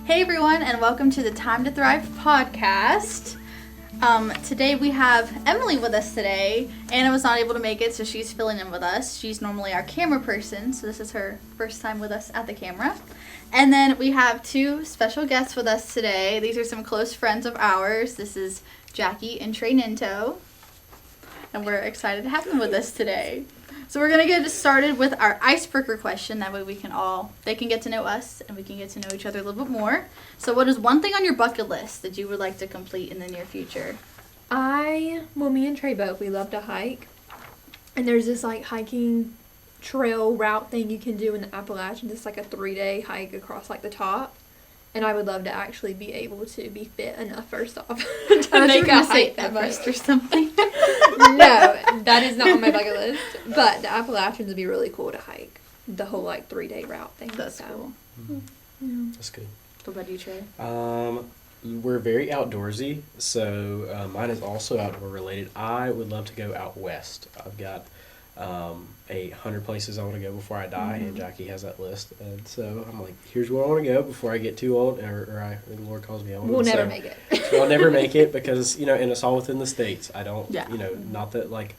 Hey everyone, and welcome to the Time to Thrive podcast. Today we have Emily with us today. Anna was not able to make it, so she's filling in with us. She's normally our camera person, so this is her first time with us at the camera. And then we have two special guests with us today. These are some close friends of ours. This is Jacqui and Trey and Jacqui, and we're excited to have them with us today. So we're going to get started with our icebreaker question. That way they can get to know us and we can get to know each other a little bit more. So what is one thing on your bucket list that you would like to complete in the near future? Me and Trey both, we love to hike. And there's this hiking trail route thing you can do in the Appalachians. It's a 3-day hike across the top. And I would love to actually be able to be fit enough, first off, to make a hike that much or something. No, that is not on my bucket list. But the Appalachians would be really cool to hike. The whole 3-day route thing. That's cool. Mm-hmm. Yeah. That's good. What about you, Trey? We're very outdoorsy, so mine is also outdoor related. I would love to go out west. I've got 100 places I want to go before I die, and Jacqui has that list. And so I'm like, here's where I want to go before I get too old, or the Lord calls me old. We'll never make it. I'll never make it because, and it's all within the States. I don't, not that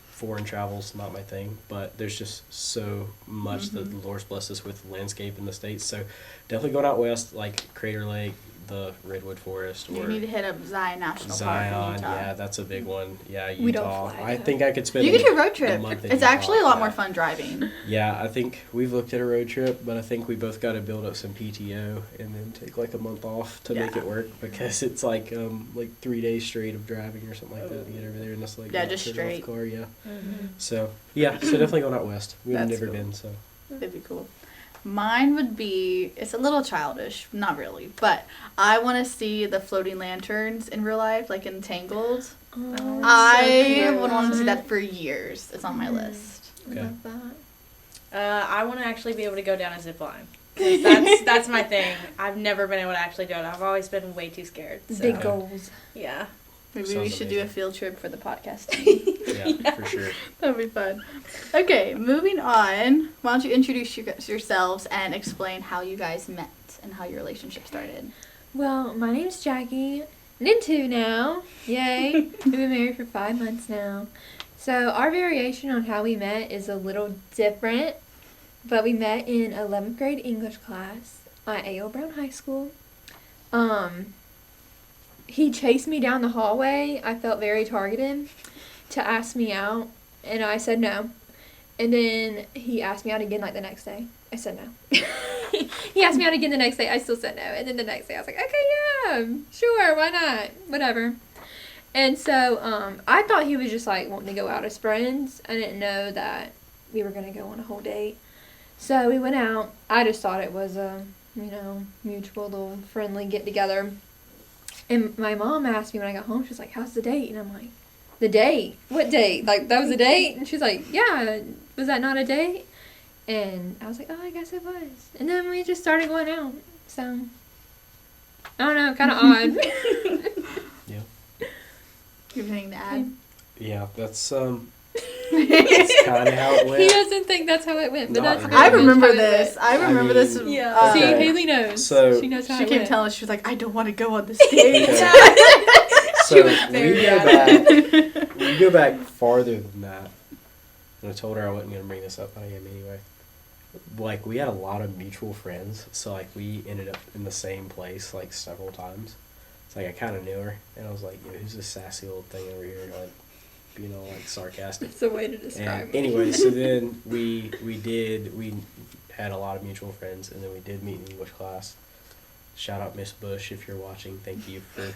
foreign travel's not my thing, but there's just so much that the Lord's blessed us with landscape in the States. So definitely going out west, like Crater Lake, the Redwood Forest. You need to hit up Zion National Park in Utah. Yeah, that's a big one. Yeah, Utah. We don't fly, I think I could spend You could do a road trip. a month in It's Utah. actually a lot more fun driving. Yeah, I think we've looked at a road trip, but I think we both got to build up some PTO and then take a month off to make it work, because it's 3 days straight of driving or something like that to get over there, and that's just straight. Car, yeah. So definitely going out west. We've never been, so that'd be cool. Mine would be, it's a little childish, not really, but I want to see the floating lanterns in real life, like in Tangled. Oh, I would want to see that for years. It's on my list. okay. I love that. I want to actually be able to go down a zip line. That's my thing. I've never been able to actually do it. I've always been way too scared. So. Big goals. Yeah. Maybe Sounds we should do a amazing. field trip for the podcast. Yeah, for sure. That'd be fun. Okay, moving on. Why don't you introduce yourselves and explain how you guys met and how your relationship started? Well, my name's Jacqui Ninteau now. Yay. We've been married for 5 months now. So our variation on how we met is a little different, but we met in 11th grade English class at A.O. Brown High School. He chased me down the hallway. I felt very targeted, to ask me out, and I said no. And then he asked me out again the next day. I said no. He asked me out again the next day. I still said no. And then the next day I was like, okay, yeah, sure, why not? Whatever. And so I thought he was just wanting to go out as friends. I didn't know that we were going to go on a whole date. So we went out. I just thought it was a, mutual little friendly get-together. And my mom asked me when I got home, she was like, how's the date? And I'm like, the date? What date? That was a date? And she's like, yeah, was that not a date? And I was like, oh, I guess it was. And then we just started going out. So, I don't know, kind of odd. Yeah. You have anything to add? Yeah, that's it's kind of how it went. He doesn't think that's how it went, but Not that's really. I pretty much remember how it this. went. I remember this. Yeah. See, Okay. Haley knows. So- she knows how She it came went. telling us, she was like, I don't want to go on this date. So very we go back farther than that. And I told her I wasn't going to bring this up, but I am anyway. We had a lot of mutual friends, so we ended up in the same place several times. It's I kind of knew her, and I was like, who's this sassy old thing over here, being all sarcastic. That's the way to describe And it. anyway, so then we had a lot of mutual friends, and then we did meet in English class. Shout out Miss Bush if you're watching. Thank you for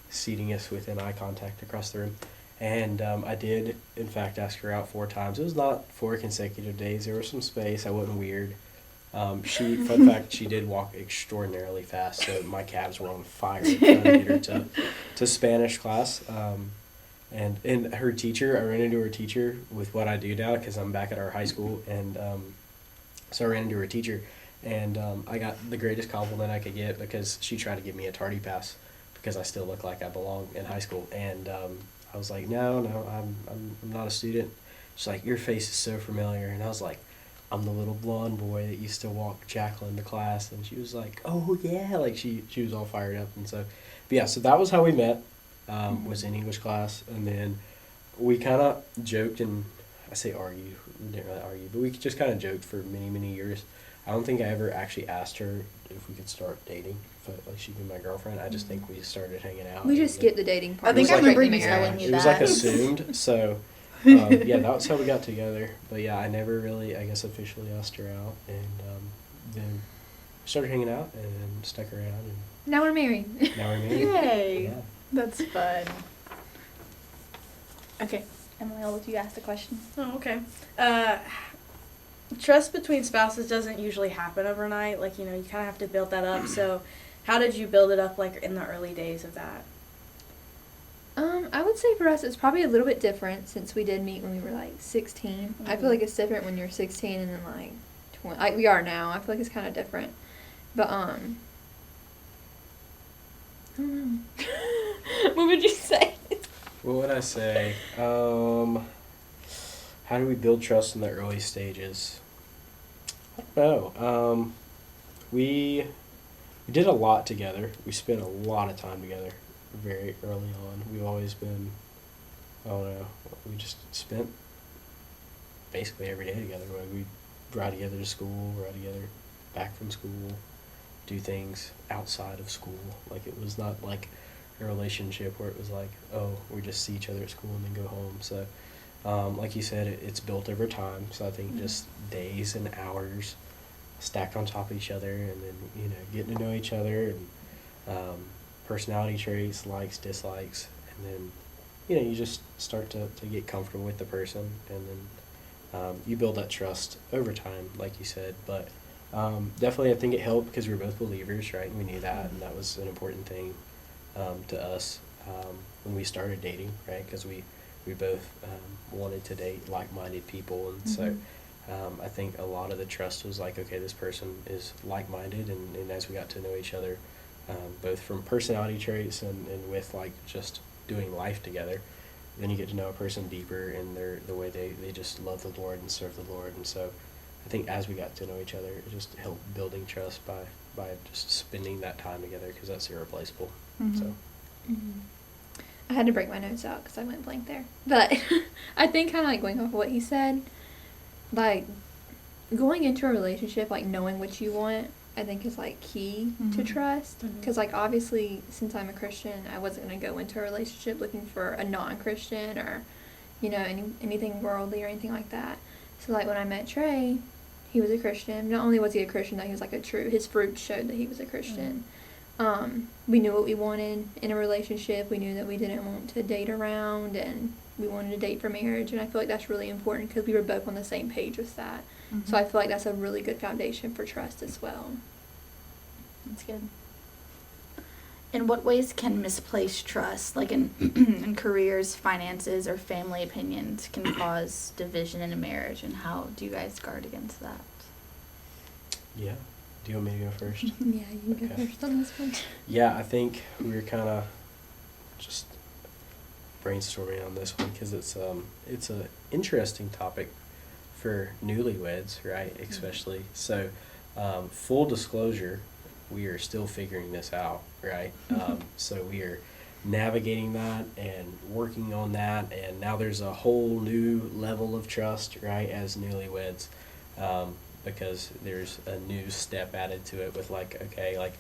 seating us within eye contact across the room. And I did, in fact, ask her out 4 times. It was not 4 consecutive days. There was some space. I wasn't weird. Fun fact, she did walk extraordinarily fast, so my calves were on fire trying to get her to Spanish class. And her teacher, I ran into her teacher with what I do now because I'm back at our high school. And so I ran into her teacher, and I got the greatest compliment I could get because she tried to give me a tardy pass because I still look like I belong in high school. And I was like, no, I'm not a student. She's like, your face is so familiar. And I was like, I'm the little blonde boy that used to walk Jacqueline to class, and she was like, oh yeah, like she was all fired up. And so, but yeah, so that was how we met, was in English class. And then we kind of joked, and I say argued, we didn't really argue, but we just kind of joked for many, many years. I don't think I ever actually asked her if we could start dating, like she could be my girlfriend. I just think we started hanging out. We just skipped the dating part. I think It was I remember like- you telling me It that. was like assumed, so yeah, that was how we got together. But yeah, I never really, I guess, officially asked her out, and then started hanging out and stuck around, and Now we're married. now we're married. Yay. Yeah. That's fun. Okay, Emily, I'll let you ask the question. Oh, okay. Trust between spouses doesn't usually happen overnight. Like, you know, you kind of have to build that up. So, how did you build it up, like, in the early days of that? I would say for us it's probably a little bit different since we did meet when we were like 16. I feel like it's different when you're 16 and then like 20, like we are now. I feel like it's kind of different. But I don't know. What would you say? What would I say? How do we build trust in the early stages? I don't know. We did a lot together. We spent a lot of time together very early on. We've always been, I don't know, we just spent basically every day together. Like we'd ride together to school, ride together back from school, do things outside of school. Like it was not like a relationship where it was like, oh, we just see each other at school and then go home. So like you said, it's built over time. So I think just days and hours stacked on top of each other, and then, you know, getting to know each other, and personality traits, likes, dislikes, and then, you know, you just start to get comfortable with the person, and then you build that trust over time, like you said. But definitely I think it helped because we were both believers, right? And we knew that, and that was an important thing to us when we started dating, right? Because we both wanted to date like-minded people, and so I think a lot of the trust was like, okay, this person is like-minded, and as we got to know each other, both from personality traits and with like just doing life together, then you get to know a person deeper in the way they just love the Lord and serve the Lord. And so I think as we got to know each other, it just helped building trust by just spending that time together, because that's irreplaceable. So I had to break my notes out because I went blank there. But I think kind of like going off of what he said, like going into a relationship, like knowing what you want, I think is like key to trust. Because like obviously since I'm a Christian, I wasn't going to go into a relationship looking for a non-Christian or, you know, anything worldly or anything like that. So like when I met Trey, he was a Christian. Not only was he a Christian, that he was like his fruit showed that he was a Christian. We knew what we wanted in a relationship. We knew that we didn't want to date around, and we wanted to date for marriage. And I feel like that's really important because we were both on the same page with that. So I feel like that's a really good foundation for trust as well. That's good. In what ways can misplaced trust, like in in careers, finances, or family opinions, can cause division in a marriage, and how do you guys guard against that? yeah. Do you want me to go first? Yeah, you can go Okay. first on this one. Yeah, I think we were kind of just brainstorming on this one because it's a interesting topic for newlyweds, right? Especially so. Full disclosure, we are still figuring this out, right? So we are navigating that and working on that, and now there's a whole new level of trust, right? As newlyweds. Because there's a new step added to it with like, okay, like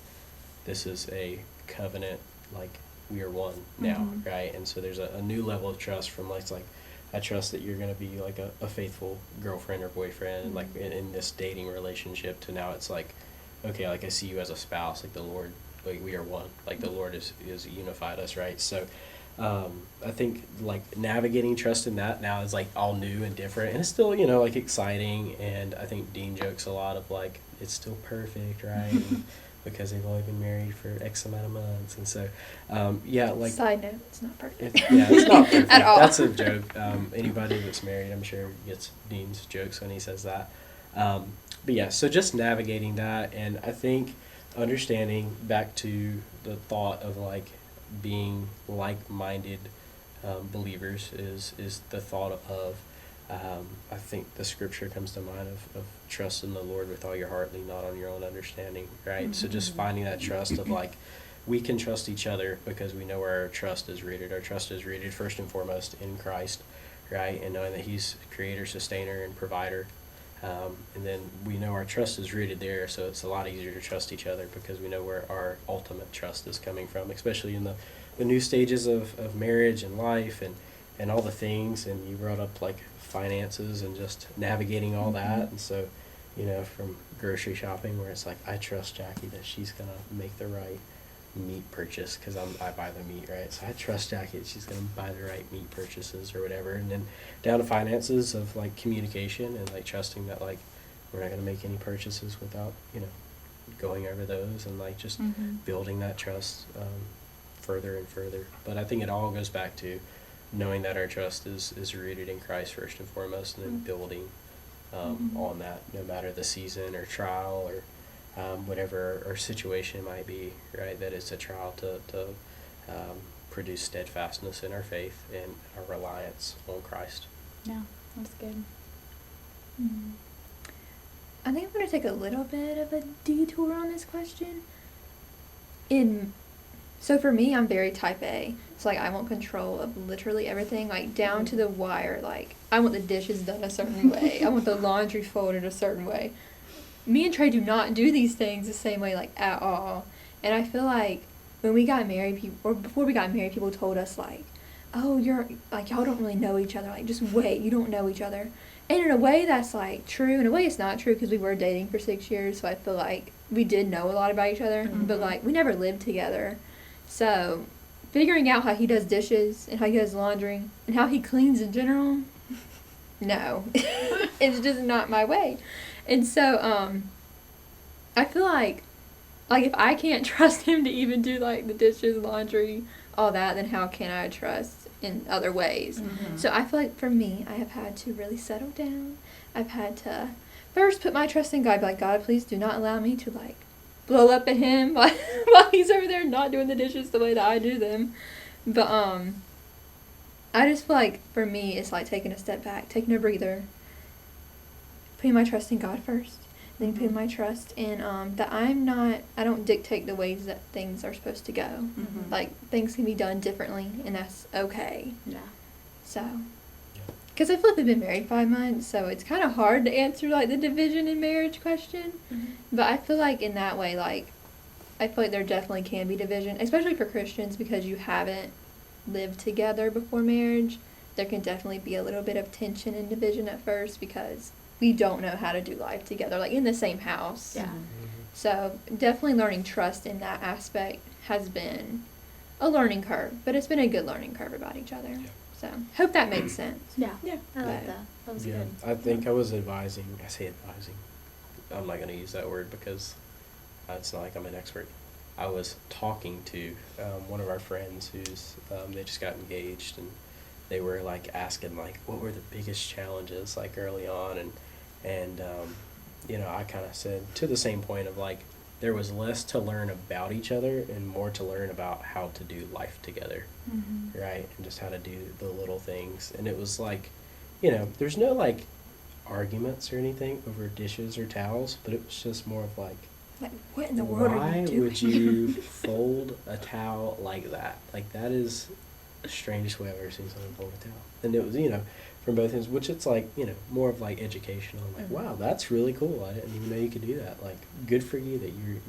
this is a covenant, like we are one now, right? And so there's a new level of trust from like I trust that you're going to be like a faithful girlfriend or boyfriend, like in this dating relationship, to now it's like, okay, like I see you as a spouse, like the Lord, like we are one, like the Lord is unified us, right? So I think like navigating trust in that now is like all new and different, and it's still, you know, like exciting. And I think Dean jokes a lot of like it's still perfect, right? And because they've only been married for X amount of months, and so yeah, like Side note, it's not perfect. it's not perfect. At all. That's a joke. Anybody that's married, I'm sure, gets Dean's jokes when he says that. But yeah, so just navigating that, and I think understanding back to the thought of like being like-minded believers is the thought of I think the scripture comes to mind of trust in the Lord with all your heart, lean not on your own understanding, right? So just finding that trust of like, we can trust each other because we know where our trust is rooted. Our trust is rooted first and foremost in Christ, right? And knowing that He's creator, sustainer, and provider. And then we know our trust is rooted there, so it's a lot easier to trust each other because we know where our ultimate trust is coming from, especially in the new stages of marriage and life and all the things. And you brought up like finances and just navigating all that. And so, from grocery shopping where it's like, I trust Jacqui that she's going to make the right meat purchase because I buy the meat, right? So I trust Jacqui that she's going to buy the right meat purchases or whatever. And then down to finances of like communication and like trusting that like we're not going to make any purchases without, going over those and like just building that trust further and further. But I think it all goes back to knowing that our trust is rooted in Christ first and foremost, and then building on that, no matter the season or trial or whatever our situation might be, right? That it's a trial to produce steadfastness in our faith and our reliance on Christ. Yeah, that's good. I think I'm going to take a little bit of a detour on this question. So for me, I'm very type A. So like I want control of literally everything, like down to the wire. Like I want the dishes done a certain way. I want the laundry folded a certain way. Me and Trey do not do these things the same way, like at all. And I feel like when we got married, before we got married, people told us like, oh, you're like, y'all don't really know each other. Like just wait, you don't know each other. And in a way that's like true. In a way it's not true because we were dating for 6 years. So I feel like we did know a lot about each other, but like we never lived together. So figuring out how he does dishes and how he does laundry and how he cleans in general, no, it's just not my way. And so I feel like if I can't trust him to even do like the dishes, laundry, all that, then how can I trust in other ways? So I feel like for me, I have had to really settle down. I've had to first put my trust in God, be like, God, please do not allow me to like blow up at him while he's over there not doing the dishes the way that I do them. But I just feel like for me it's like taking a step back, taking a breather, putting my trust in God first, then putting my trust in that I don't dictate the ways that things are supposed to go. Like things can be done differently and that's okay. Yeah. So because I feel like we've been married 5 months, so it's kind of hard to answer like the division in marriage question. But I feel like in that way, like I feel like there definitely can be division, especially for Christians, because you haven't lived together before marriage. There can definitely be a little bit of tension and division at first because we don't know how to do life together, like in the same house. Yeah. So definitely learning trust in that aspect has been a learning curve, but it's been a good learning curve about each other. Yeah. So hope that makes sense. Yeah. Yeah. I like that. That was good. I think I was advising. I say advising. I'm not going to use that word because it's not like I'm an expert. I was talking to one of our friends who's they just got engaged, and they were like asking like what were the biggest challenges like early on, and I kind of said to the same point of like there was less to learn about each other and more to learn about how to do life together, right? And just how to do the little things. And it was like, there's no like arguments or anything over dishes or towels, but it was just more of like what in the world are why you doing? would you fold a towel like that? Like that is the strangest way I've ever seen someone fold a towel. And it was, from both ends, which it's like, more of like educational. I'm like, wow, that's really cool. I didn't even know you could do that. Like, good for you that you're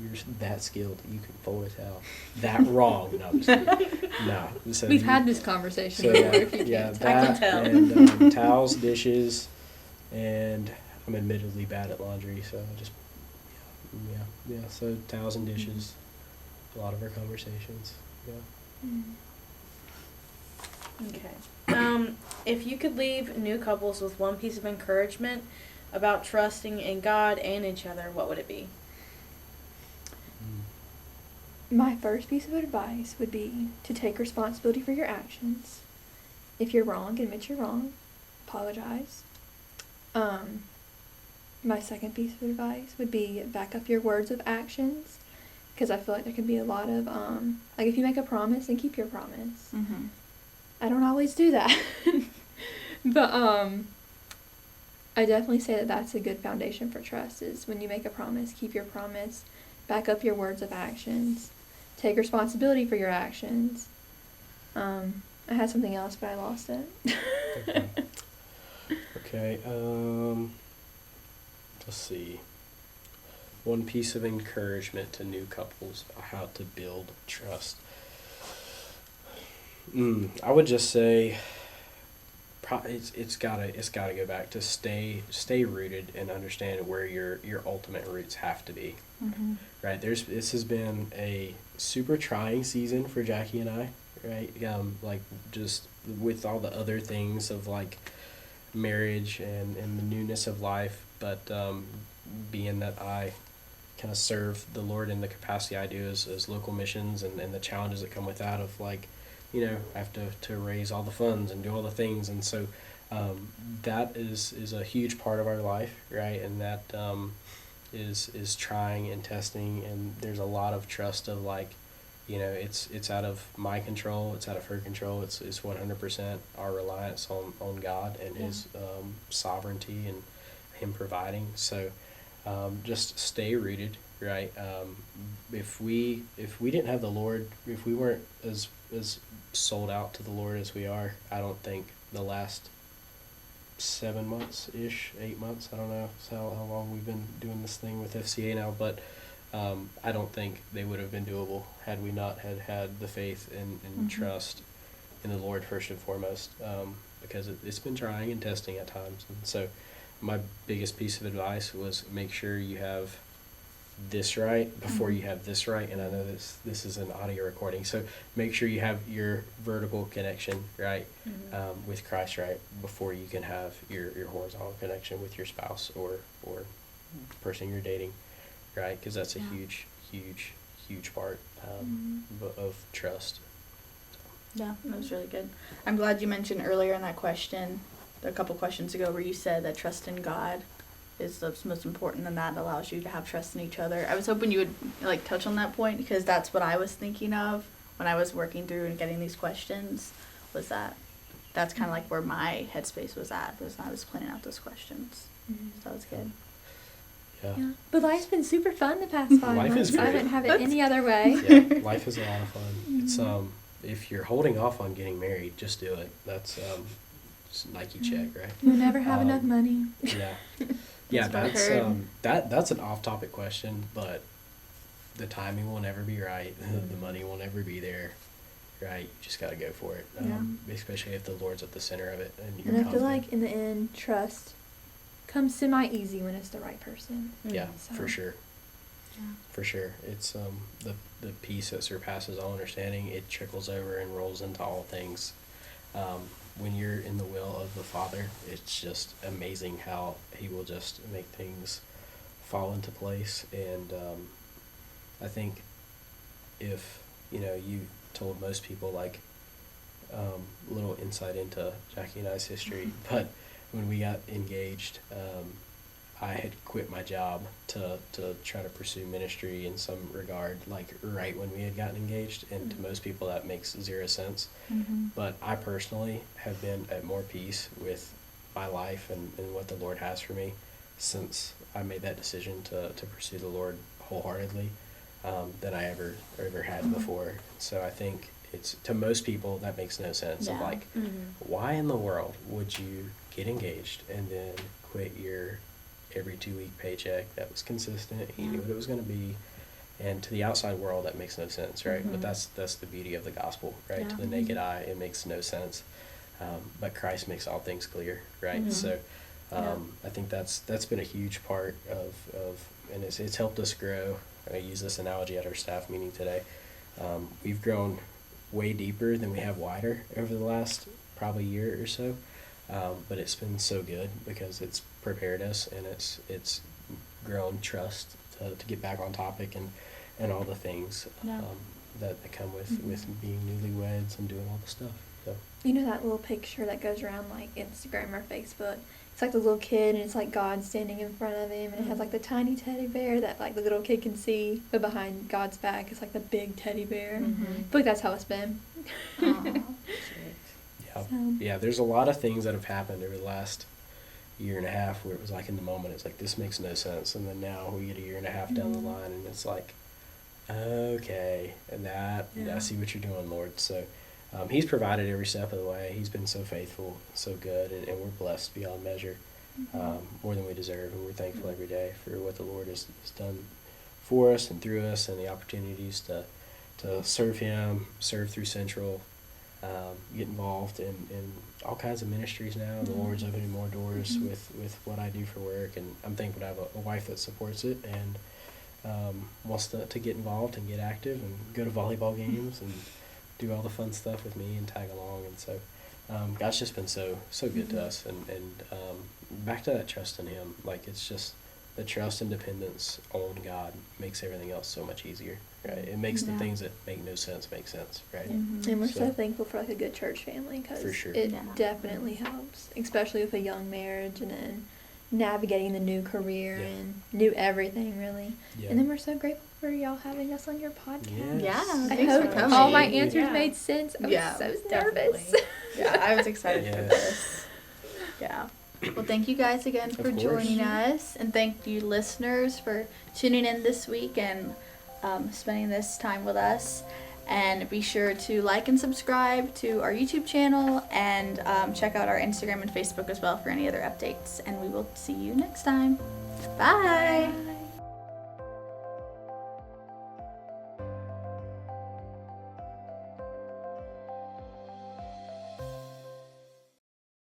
that skilled that you can fold a towel. That wrong. No, I'm just kidding. No. So We've had this conversation so before. If you yeah, can't that I can tell. and towels, dishes, and I'm admittedly bad at laundry, so I just yeah. So towels and dishes, a lot of our conversations. Yeah. Okay. If you could leave new couples with one piece of encouragement about trusting in God and each other, what would it be? My first piece of advice would be to take responsibility for your actions. If you're wrong, admit you're wrong. Apologize. My second piece of advice would be back up your words with actions, because I feel like there can be a lot of like if you make a promise, then keep your promise. I don't always do that. But I definitely say that that's a good foundation for trust, is when you make a promise, keep your promise, back up your words of actions, take responsibility for your actions. I had something else, but I lost it. Okay. Let's see. One piece of encouragement to new couples about how to build trust. I would just say, it's gotta go back to stay rooted and understand where your ultimate roots have to be. Mm-hmm. Right. This has been a super trying season for Jacqui and I. Right. Like just with all the other things of like marriage and the newness of life, but being that I kind of serve the Lord in the capacity I do as local missions and the challenges that come with that of like, I have to raise all the funds and do all the things, and so that is a huge part of our life, right? And that is trying and testing, and there's a lot of trust of like, it's out of my control, it's out of her control, it's 100% our reliance on God and His sovereignty and Him providing. So just stay rooted, right? If we didn't have the Lord, if we weren't as sold out to the Lord as we are, I don't think the last 7 months ish, 8 months, I don't know how long we've been doing this thing with FCA now, but I don't think they would have been doable had we not had the faith and trust in the Lord first and foremost, because it's been trying and testing at times. And so my biggest piece of advice was make sure you have this right before you have this right. And I know this is an audio recording, so make sure you have your vertical connection right with Christ right before you can have your horizontal connection with your spouse or person you're dating, right? Because that's a huge part of trust. Yeah, that was really good. I'm glad you mentioned earlier in that question, a couple questions ago, where you said that trust in God is the most important, and that allows you to have trust in each other. I was hoping you would touch on that point, because that's what I was thinking of when I was working through and getting these questions, was that's kind of like where my headspace was at, was I was planning out those questions. So that was good. Yeah. But life's been super fun the past 5 Life months. is great. I haven't had it any other way. Yeah, life is a lot of fun. It's if you're holding off on getting married, just do it. That's just a Nike check, right? You'll never have enough money. Yeah. Yeah, that's an off-topic question, but the timing will never be right. The money will never be there, right? You just got to go for it, especially if the Lord's at the center of it. And I feel like in the end, trust comes semi-easy when it's the right person. Yeah, So. for sure. Yeah. For sure. It's the peace that surpasses all understanding. It trickles over and rolls into all things. When you're in the will of the Father, it's just amazing how He will just make things fall into place. And I think if you told most people like a little insight into Jacqui and I's history, but when we got engaged, I had quit my job to try to pursue ministry in some regard, like right when we had gotten engaged, and to most people that makes zero sense. But I personally have been at more peace with my life and what the Lord has for me since I made that decision to pursue the Lord wholeheartedly than I ever had before. So I think it's, to most people, that makes no sense. Of like, why in the world would you get engaged and then quit your every 2-week paycheck that was consistent, you knew what it was going to be, and to the outside world that makes no sense, right? But that's the beauty of the gospel, right? To the naked eye it makes no sense, but Christ makes all things clear, right? So I think that's been a huge part of and it's helped us grow. I use this analogy at our staff meeting today. We've grown way deeper than we have wider over the last probably year or so. But it's been so good because it's prepared us, and it's grown trust to get back on topic and all the things that come with being newlyweds and doing all the stuff. So that little picture that goes around like Instagram or Facebook? It's like the little kid, and it's like God standing in front of him, and it has like the tiny teddy bear that like the little kid can see, but behind God's back is like the big teddy bear. I feel like that's how it's been. Aww. Yeah, there's a lot of things that have happened over the last year and a half where it was like in the moment, it's like, this makes no sense. And then now we get a year and a half down the line and it's like, okay, and I see what you're doing, Lord. So he's provided every step of the way. He's been so faithful, so good, and we're blessed beyond measure, more than we deserve. And we're thankful every day for what the Lord has done for us and through us, and the opportunities to serve him, serve through Central, get involved in all kinds of ministries now. The Lord's opening more doors with what I do for work, and I'm thankful to have a wife that supports it and wants to get involved and get active and go to volleyball games and do all the fun stuff with me and tag along. And so God's just been so good to us, and back to that trust in him. Like, it's just the trust and dependence on God makes everything else so much easier, right? It makes the things that make no sense make sense, right? And we're so thankful for like a good church family, because For sure. it definitely helps, especially with a young marriage and then navigating the new career and new everything, really. Yeah. And then we're so grateful for y'all having us on your podcast. Yeah, I thanks hope for coming. all my answers Yeah. made sense. I was so nervous. Definitely. Yeah, I was excited for Yes. this. Yeah. Well, thank you guys again for course. joining us, and thank you listeners for tuning in this week and spending this time with us. And be sure to like and subscribe to our YouTube channel, and check out our Instagram and Facebook as well for any other updates. And we will see you next time. Bye.